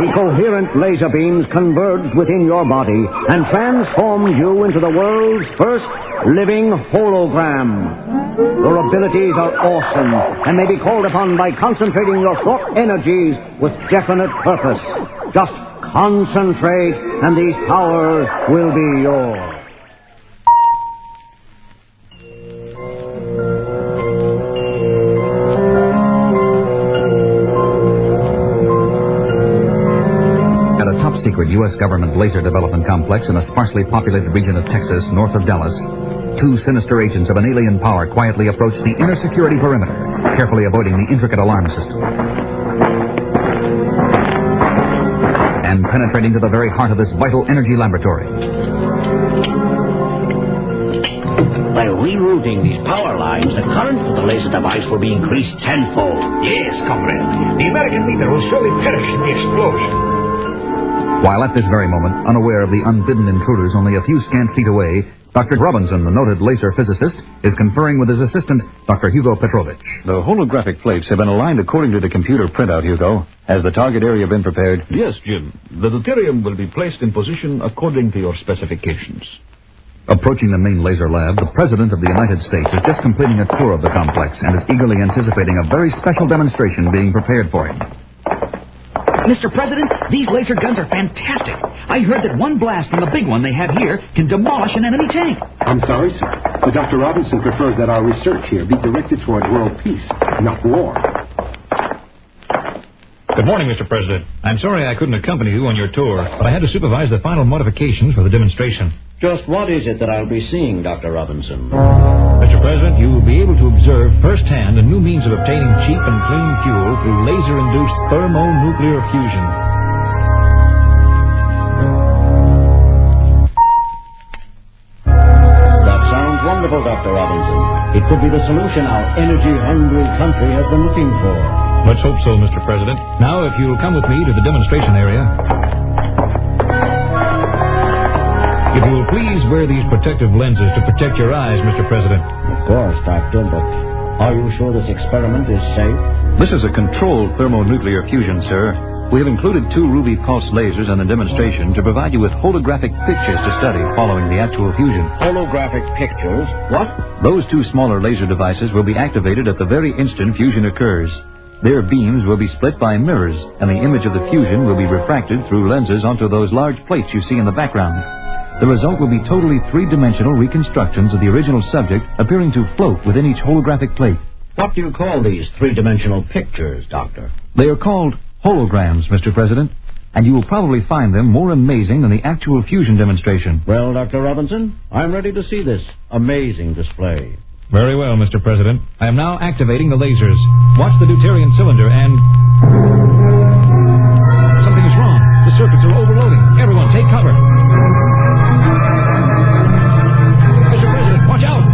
The coherent laser beams converged within your body and transformed you into the world's first living hologram. Your abilities are awesome and may be called upon by concentrating your thought energies with definite purpose. Just concentrate and these powers will be yours. Secret U.S. government laser development complex in a sparsely populated region of Texas north of Dallas, two sinister agents of an alien power quietly approached the inner security perimeter, carefully avoiding the intricate alarm system. And penetrating to the very heart of this vital energy laboratory. By rerouting these power lines, the current of the laser device will be increased tenfold. Yes, comrade. The American leader will surely perish in the explosion. While at this very moment, unaware of the unbidden intruders only a few scant feet away, Dr. Robinson, the noted laser physicist, is conferring with his assistant, Dr. Hugo Petrovich. The holographic plates have been aligned according to the computer printout, Hugo. Has the target area been prepared? Yes, Jim. The deuterium will be placed in position according to your specifications. Approaching the main laser lab, the President of the United States is just completing a tour of the complex and is eagerly anticipating a very special demonstration being prepared for him. Mr. President, these laser guns are fantastic. I heard that one blast from the big one they have here can demolish an enemy tank. I'm sorry, sir, but Dr. Robinson prefers that our research here be directed toward world peace, not war. Good morning, Mr. President. I'm sorry I couldn't accompany you on your tour, but I had to supervise the final modifications for the demonstration. Just what is it that I'll be seeing, Dr. Robinson? Mr. President, you will be able to observe firsthand a new means of obtaining cheap and clean fuel through laser-induced thermonuclear fusion. That sounds wonderful, Dr. Robinson. It could be the solution our energy-hungry country has been looking for. Let's hope so, Mr. President. Now, if you'll come with me to the demonstration area. If you will please wear these protective lenses to protect your eyes, Mr. President. Of course, Doctor, but are you sure this experiment is safe? This is a controlled thermonuclear fusion, sir. We have included 2 ruby pulse lasers in the demonstration to provide you with holographic pictures to study following the actual fusion. Holographic pictures? What? Those 2 smaller laser devices will be activated at the very instant fusion occurs. Their beams will be split by mirrors, and the image of the fusion will be refracted through lenses onto those large plates you see in the background. The result will be totally 3-dimensional reconstructions of the original subject appearing to float within each holographic plate. What do you call these 3-dimensional pictures, Doctor? They are called holograms, Mr. President, and you will probably find them more amazing than the actual fusion demonstration. Well, Dr. Robinson, I'm ready to see this amazing display. Very well, Mr. President. I am now activating the lasers. Watch the deuterium cylinder and... Something is wrong. The circuits are overloading. Everyone, take cover. Mr. President, watch out!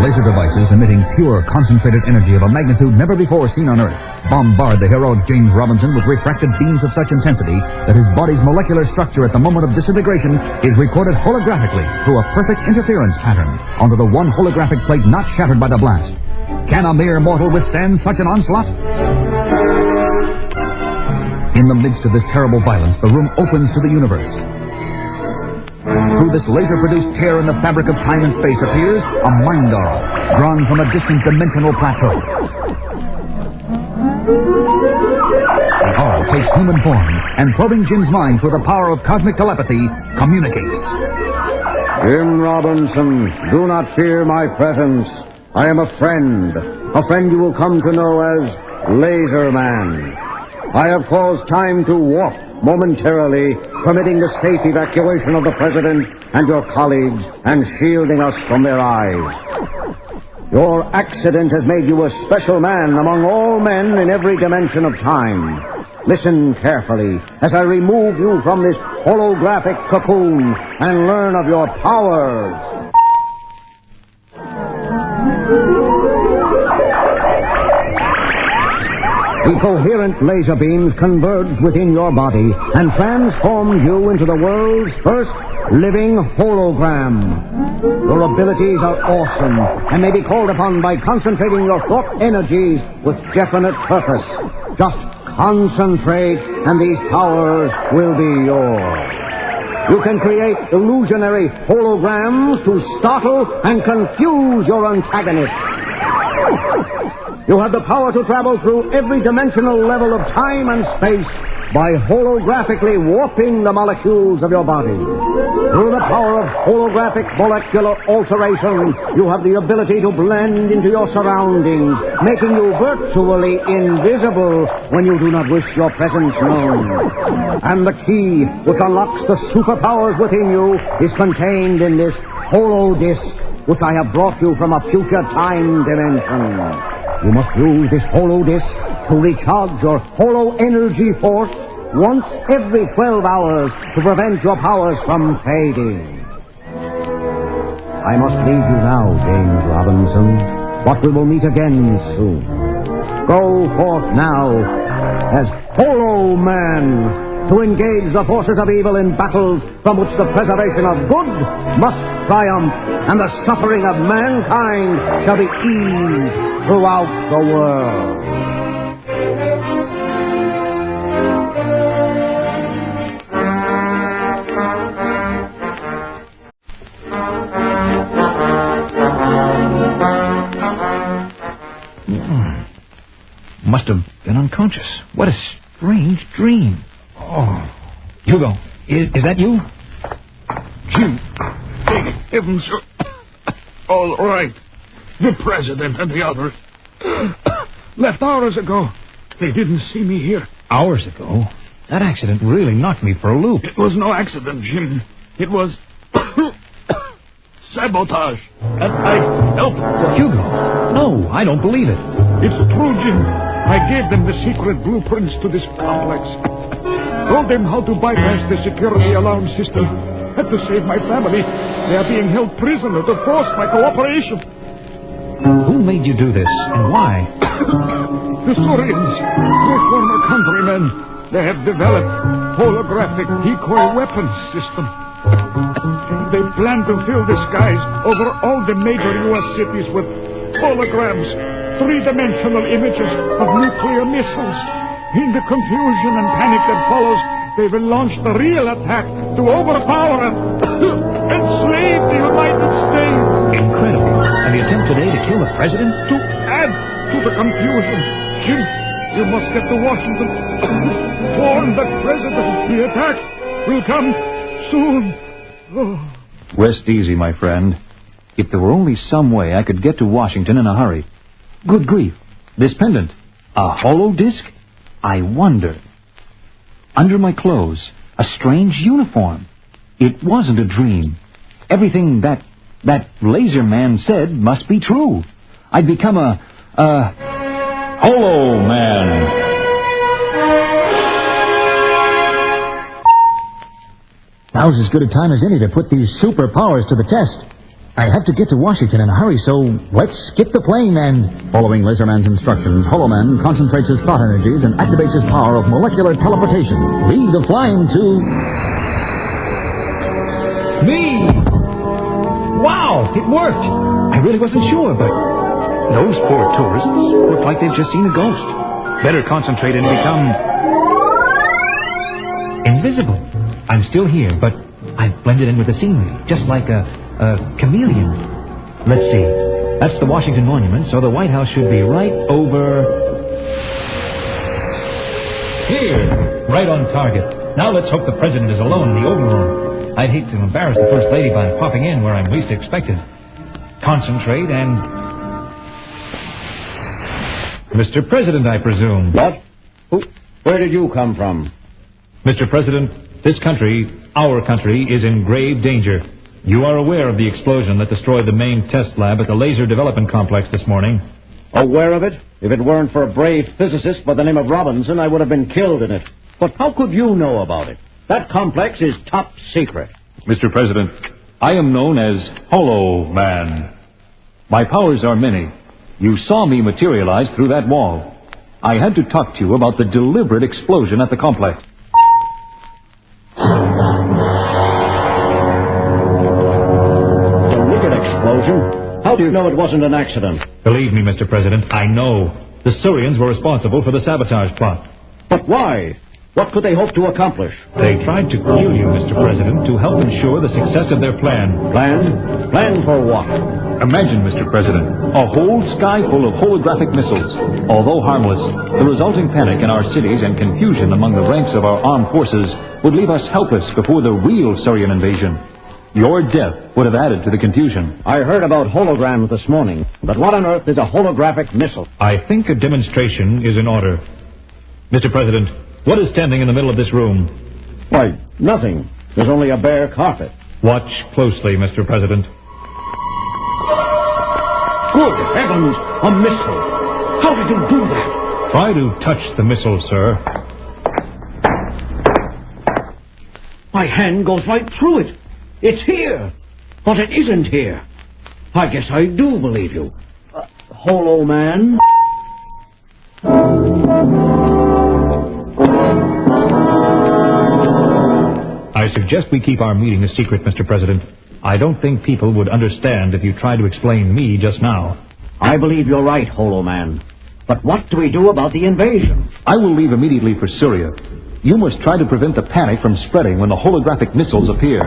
Laser devices emitting pure concentrated energy of a magnitude never before seen on Earth bombard the heroic James Robinson with refracted beams of such intensity that his body's molecular structure at the moment of disintegration is recorded holographically through a perfect interference pattern onto the one holographic plate not shattered by the blast. Can a mere mortal withstand such an onslaught? In the midst of this terrible violence, the room opens to the universe. Through this laser-produced tear in the fabric of time and space appears a mind doll, drawn from a distant dimensional plateau. The doll takes human form, and probing Jim's mind through the power of cosmic telepathy, communicates. Jim Robinson, do not fear my presence. I am a friend you will come to know as Laserman. I have caused time to warp momentarily, permitting the safe evacuation of the President and your colleagues and shielding us from their eyes. Your accident has made you a special man among all men in every dimension of time. Listen carefully as I remove you from this holographic cocoon and learn of your powers. The coherent laser beams converged within your body and transformed you into the world's first living hologram. Your abilities are awesome and may be called upon by concentrating your thought energies with definite purpose. Just concentrate and these powers will be yours. You can create illusionary holograms to startle and confuse your antagonist. You have the power to travel through every dimensional level of time and space by holographically warping the molecules of your body. Through the power of holographic molecular alteration, you have the ability to blend into your surroundings, making you virtually invisible when you do not wish your presence known. And the key which unlocks the superpowers within you is contained in this holodisc, which I have brought you from a future time dimension. You must use this holodisc to recharge your holo-energy force once every 12 hours to prevent your powers from fading. I must leave you now, James Robinson, but we will meet again soon. Go forth now as Holo-Man to engage the forces of evil in battles from which the preservation of good must triumph and the suffering of mankind shall be eased throughout the world. Must have been unconscious. What a strange dream. Oh, Hugo, is that you? Jim, thank heavens you're all right. The president and the others left hours ago. They didn't see me here. Hours ago? That accident really knocked me for a loop. It was no accident, Jim. It was sabotage. And I helped them. Hugo, no, I don't believe it. It's true, Jim. I gave them the secret blueprints to this complex. Told them how to bypass the security alarm system. Had to save my family. They are being held prisoner to force my cooperation. Who made you do this, and why? The Surians, my former countrymen. They have developed holographic decoy weapons system. They plan to fill the skies over all the major U.S. cities with holograms, three-dimensional images of nuclear missiles. In the confusion and panic that follows, they will launch the real attack to overpower and enslave the United States. Incredible. And the attempt today to kill the president? To add to the confusion, Jim, you must get to Washington. Warn the president the attack will come soon. Oh. Rest easy, my friend. If there were only some way I could get to Washington in a hurry. Good grief. This pendant. A holodisc? I wonder. Under my clothes, a strange uniform. It wasn't a dream. Everything that Laserman said must be true. I'd become a Holo-Man. Now's as good a time as any to put these superpowers to the test. I have to get to Washington in a hurry, so let's skip the plane and... Following Laserman's instructions, Holo-Man concentrates his thought energies and activates his power of molecular teleportation. Leave the flying to... Me! Wow, it worked! I really wasn't sure, but those poor tourists looked like they'd just seen a ghost. Better concentrate and become... invisible. I'm still here, but I've blended in with the scenery, just like a chameleon. Let's see. That's the Washington Monument, so the White House should be right over... here! Right on target. Now let's hope the president is alone in the Oval Room. I'd hate to embarrass the First Lady by popping in where I'm least expected. Concentrate and... Mr. President, I presume. What? Where did you come from? Mr. President, this country, our country, is in grave danger. You are aware of the explosion that destroyed the main test lab at the Laser Development Complex this morning. Aware of it? If it weren't for a brave physicist by the name of Robinson, I would have been killed in it. But how could you know about it? That complex is top secret. Mr. President, I am known as Holo-Man. My powers are many. You saw me materialize through that wall. I had to talk to you about the deliberate explosion at the complex. Deliberate explosion? How do you know it wasn't an accident? Believe me, Mr. President, I know. The Syrians were responsible for the sabotage plot. But why? What could they hope to accomplish? They tried to kill you, Mr. President, to help ensure the success of their plan. Plan? Plan for what? Imagine, Mr. President, a whole sky full of holographic missiles. Although harmless, the resulting panic in our cities and confusion among the ranks of our armed forces would leave us helpless before the real Syrian invasion. Your death would have added to the confusion. I heard about holograms this morning, but what on earth is a holographic missile? I think a demonstration is in order. Mr. President, what is standing in the middle of this room? Why, nothing. There's only a bare carpet. Watch closely, Mr. President. Good heavens! A missile! How did you do that? Try to touch the missile, sir. My hand goes right through it. It's here. But it isn't here. I guess I do believe you. Holo-Man? I suggest we keep our meeting a secret, Mr. President. I don't think people would understand if you tried to explain me just now. I believe you're right, Holo-Man. But what do we do about the invasion? I will leave immediately for Syria. You must try to prevent the panic from spreading when the holographic missiles appear.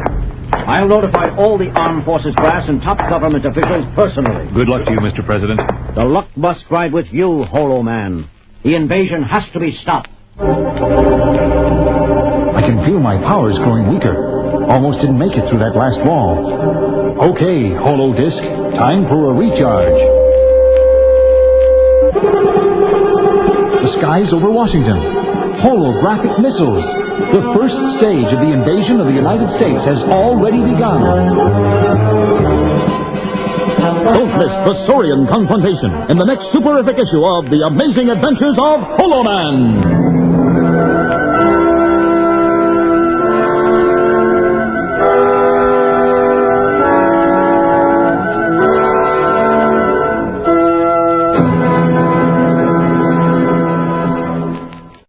I'll notify all the armed forces brass and top government officials personally. Good luck to you, Mr. President. The luck must ride with you, Holo-Man. The invasion has to be stopped. I can feel my powers growing weaker. Almost didn't make it through that last wall. Okay, holodisc, time for a recharge. The skies over Washington. Holographic missiles. The first stage of the invasion of the United States has already begun. Don't miss the Saurian confrontation in the next superific issue of The Amazing Adventures of Holo-Man.